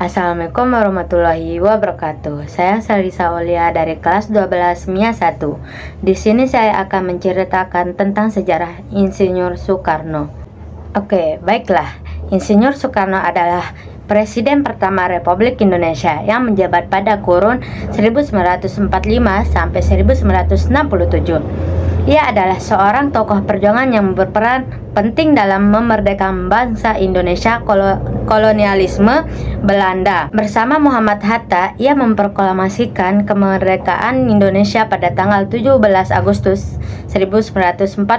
Assalamualaikum warahmatullahi wabarakatuh. Saya Salisa Aulia dari kelas 12 MIA 1. Di sini saya akan menceritakan tentang sejarah Insinyur Soekarno. Oke, baiklah. Insinyur Soekarno adalah Presiden pertama Republik Indonesia yang menjabat pada kurun 1945 sampai 1967. Ia adalah seorang tokoh perjuangan yang berperan penting dalam memerdekakan bangsa Indonesia kolonialisme Belanda. Bersama Muhammad Hatta, ia memproklamasikan kemerdekaan Indonesia pada tanggal 17 Agustus 1945.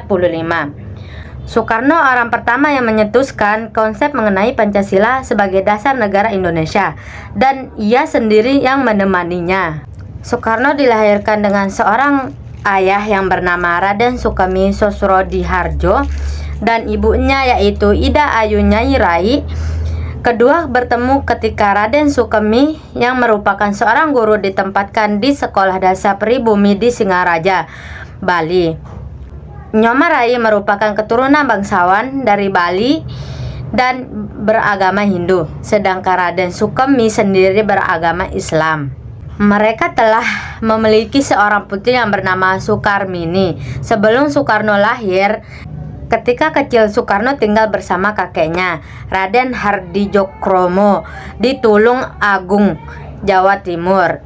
Soekarno orang pertama yang menyetuskan konsep mengenai Pancasila sebagai dasar negara Indonesia, dan ia sendiri yang menemaninya. Soekarno dilahirkan dengan seorang ayah yang bernama Raden Sukemi Sosrodihardjo dan ibunya yaitu Ida Ayu Nyai Rai. Kedua bertemu ketika Raden Sukemi yang merupakan seorang guru ditempatkan di Sekolah Dasar Pribumi di Singaraja, Bali. Nyoma Rai merupakan keturunan bangsawan dari Bali dan beragama Hindu, sedangkan Raden Sukemi sendiri beragama Islam. Mereka telah memiliki seorang putri yang bernama Sukarmini. Sebelum Soekarno lahir, ketika kecil Soekarno tinggal bersama kakeknya, Raden Hardijokromo, di Tulung Agung, Jawa Timur.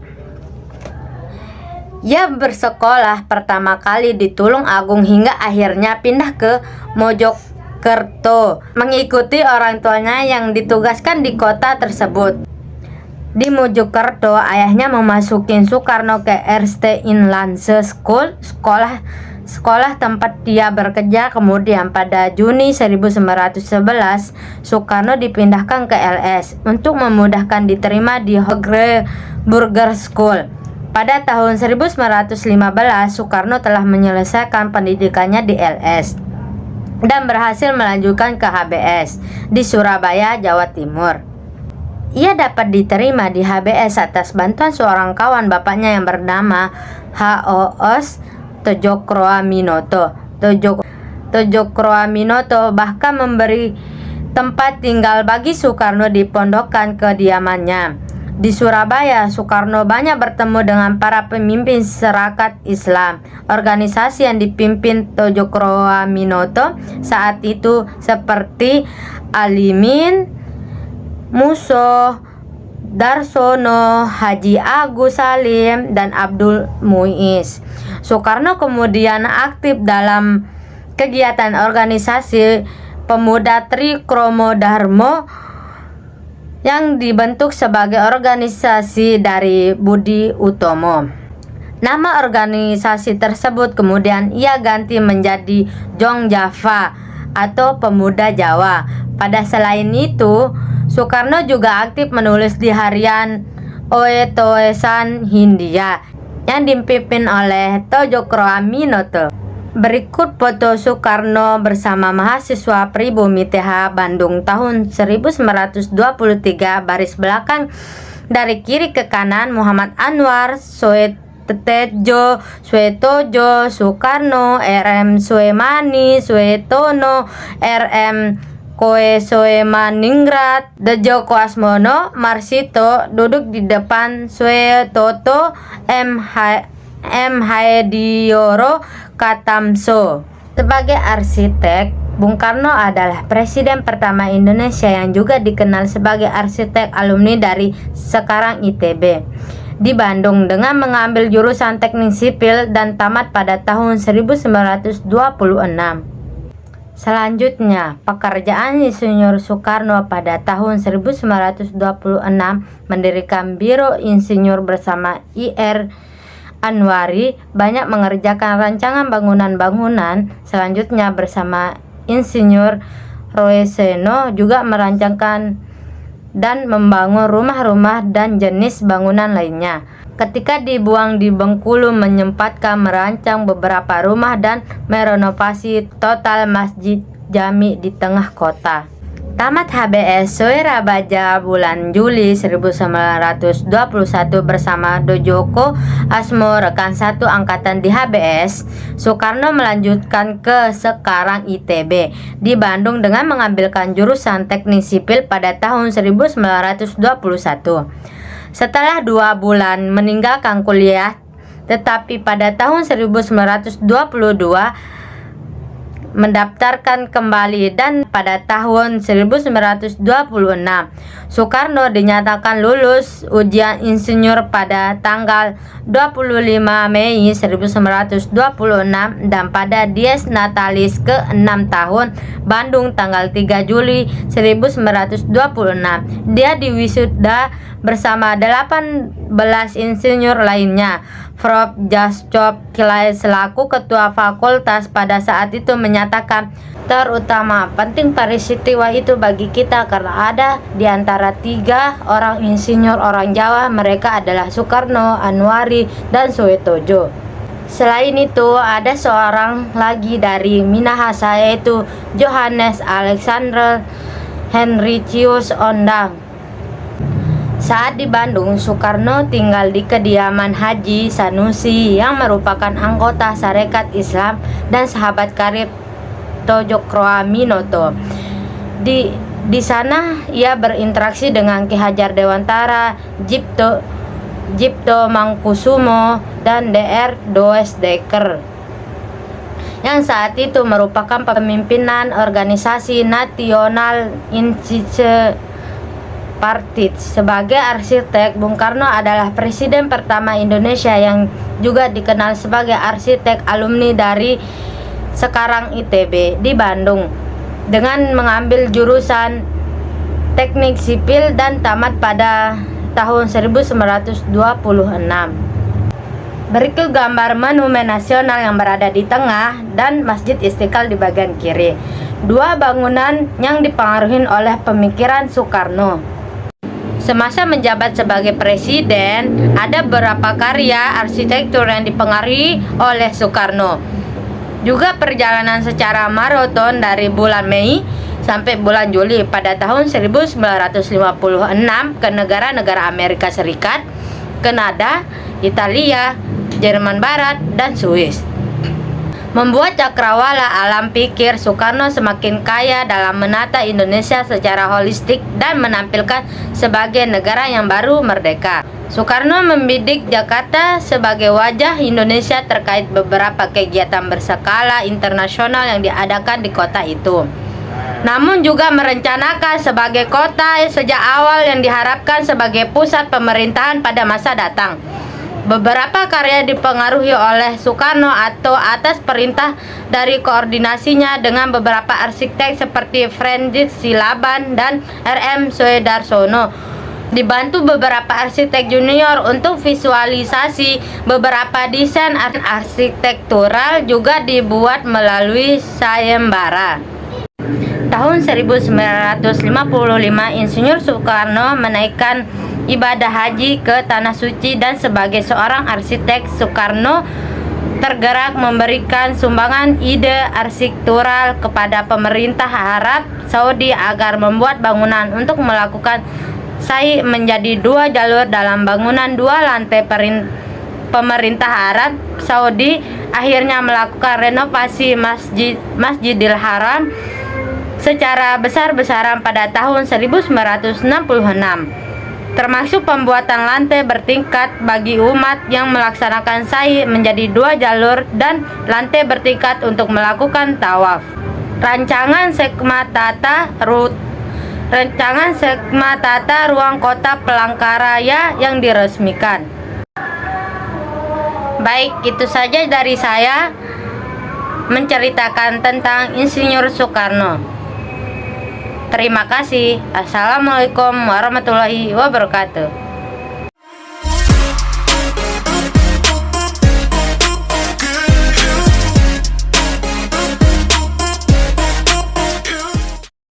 Ia bersekolah pertama kali di Tulung Agung hingga akhirnya pindah ke Mojokerto, mengikuti orang tuanya yang ditugaskan di kota tersebut. Di Mojokerto, ayahnya memasukin Soekarno ke Erste Inlandse School, sekolah tempat dia bekerja. Kemudian pada Juni 1911, Soekarno dipindahkan ke LS untuk memudahkan diterima di Hogre Burger School. Pada tahun 1915, Soekarno telah menyelesaikan pendidikannya di LS dan berhasil melanjutkan ke HBS di Surabaya, Jawa Timur. Ia dapat diterima di HBS atas bantuan seorang kawan bapaknya yang bernama H.O.S. Tjokroaminoto. Tjokroaminoto bahkan memberi tempat tinggal bagi Soekarno di pondokan kediamannya. Di Surabaya, Soekarno banyak bertemu dengan para pemimpin masyarakat Islam. Organisasi yang dipimpin Tjokroaminoto saat itu seperti Alimin, Muso, Darsono, Haji Agus Salim, dan Abdul Muiz. Soekarno kemudian aktif dalam kegiatan organisasi pemuda Trikromo Dharmo yang dibentuk sebagai organisasi dari Budi Utomo. Nama organisasi tersebut kemudian ia ganti menjadi Jong Java atau Pemuda Jawa. Pada selain itu, Soekarno juga aktif menulis di harian Oe Toesan Hindia yang dipimpin oleh Tjokroaminoto. Berikut foto Soekarno bersama mahasiswa Pribumi TH Bandung tahun 1923. Baris belakang dari kiri ke kanan: Muhammad Anwar, Soettejo, Suetojo, Soekarno, RM Soemani, Suetono, RM Koe Soemaningrat, Djoko Asmono, Marsito duduk di depan Suetoto, M. Hedioro Katamso. Sebagai arsitek, Bung Karno adalah presiden pertama Indonesia yang juga dikenal sebagai arsitek alumni dari sekarang ITB di Bandung dengan mengambil jurusan teknik sipil dan tamat pada tahun 1926. Selanjutnya, pekerjaan Insinyur Soekarno pada tahun 1926 mendirikan Biro Insinyur bersama I.R. Anwari, banyak mengerjakan rancangan bangunan-bangunan. Selanjutnya bersama Insinyur Roeseno juga merancangkan dan membangun rumah-rumah dan jenis bangunan lainnya. Ketika dibuang di Bengkulu, menyempatkan merancang beberapa rumah dan merenovasi total Masjid Jami di tengah kota. Tamat HBS Surabaya bulan Juli 1921 bersama Djoko Asmo, rekan satu angkatan di HBS. Soekarno melanjutkan ke sekarang ITB di Bandung dengan mengambilkan jurusan Teknik Sipil pada tahun 1921. Setelah 2 bulan meninggalkan kuliah, tetapi pada tahun 1922 mendaftarkan kembali, dan pada tahun 1926 Soekarno dinyatakan lulus ujian insinyur pada tanggal 25 Mei 1926 dan pada Dies Natalis ke-6 tahun Bandung tanggal 3 Juli 1926 dia diwisuda bersama 18 insinyur lainnya. Prof. Jascop Kilai selaku ketua fakultas pada saat itu menyatakan, terutama penting peristiwa itu bagi kita karena ada di antara 3 orang insinyur orang Jawa, mereka adalah Soekarno, Anwari, dan Suetojo. Selain itu ada seorang lagi dari Minahasa, yaitu Johannes Alexander Henricius Ondang. Saat di Bandung, Soekarno tinggal di kediaman Haji Sanusi yang merupakan anggota Sarekat Islam dan sahabat karib Tjokroaminoto. Di sana ia berinteraksi dengan Ki Hajar Dewantara, Djipto Mangkusumo, dan Dr. Doesdeker yang saat itu merupakan pemimpinan organisasi Nasional Insiche Partij. Sebagai arsitek, Bung Karno adalah presiden pertama Indonesia yang juga dikenal sebagai arsitek alumni dari sekarang ITB di Bandung dengan mengambil jurusan Teknik Sipil dan tamat pada tahun 1926. Berikut gambar Monumen Nasional yang berada di tengah dan Masjid Istiqlal di bagian kiri. 2 bangunan yang dipengaruhi oleh pemikiran Soekarno. Semasa menjabat sebagai presiden, ada beberapa karya arsitektur yang dipengaruhi oleh Soekarno. Juga perjalanan secara maraton dari bulan Mei sampai bulan Juli pada tahun 1956 ke negara-negara Amerika Serikat, Kanada, Italia, Jerman Barat, dan Swiss. Membuat cakrawala alam pikir, Soekarno semakin kaya dalam menata Indonesia secara holistik dan menampilkan sebagai negara yang baru merdeka. Soekarno membidik Jakarta sebagai wajah Indonesia terkait beberapa kegiatan berskala internasional yang diadakan di kota itu. Namun juga merencanakan sebagai kota sejak awal yang diharapkan sebagai pusat pemerintahan pada masa datang. Beberapa karya dipengaruhi oleh Soekarno atau atas perintah dari koordinasinya dengan beberapa arsitek seperti Fredrik Silaban dan R.M. Soedarsono. Dibantu beberapa arsitek junior untuk visualisasi, beberapa desain arsitektural juga dibuat melalui sayembara. Tahun 1955, Insinyur Soekarno menaikkan ibadah haji ke Tanah Suci, dan sebagai seorang arsitek, Soekarno tergerak memberikan sumbangan ide arsitektural kepada pemerintah Arab Saudi agar membuat bangunan untuk melakukan sa'i menjadi 2 jalur dalam bangunan 2 lantai. Pemerintah Arab Saudi akhirnya melakukan renovasi Masjidil Haram secara besar-besaran pada tahun 1966, termasuk pembuatan lantai bertingkat bagi umat yang melaksanakan sa'i menjadi 2 jalur dan lantai bertingkat untuk melakukan tawaf. Rancangan Skema Tata Ruang Kota Palangkaraya yang diresmikan. Baik, itu saja dari saya menceritakan tentang Insinyur Soekarno. Terima kasih. Assalamualaikum warahmatullahi wabarakatuh.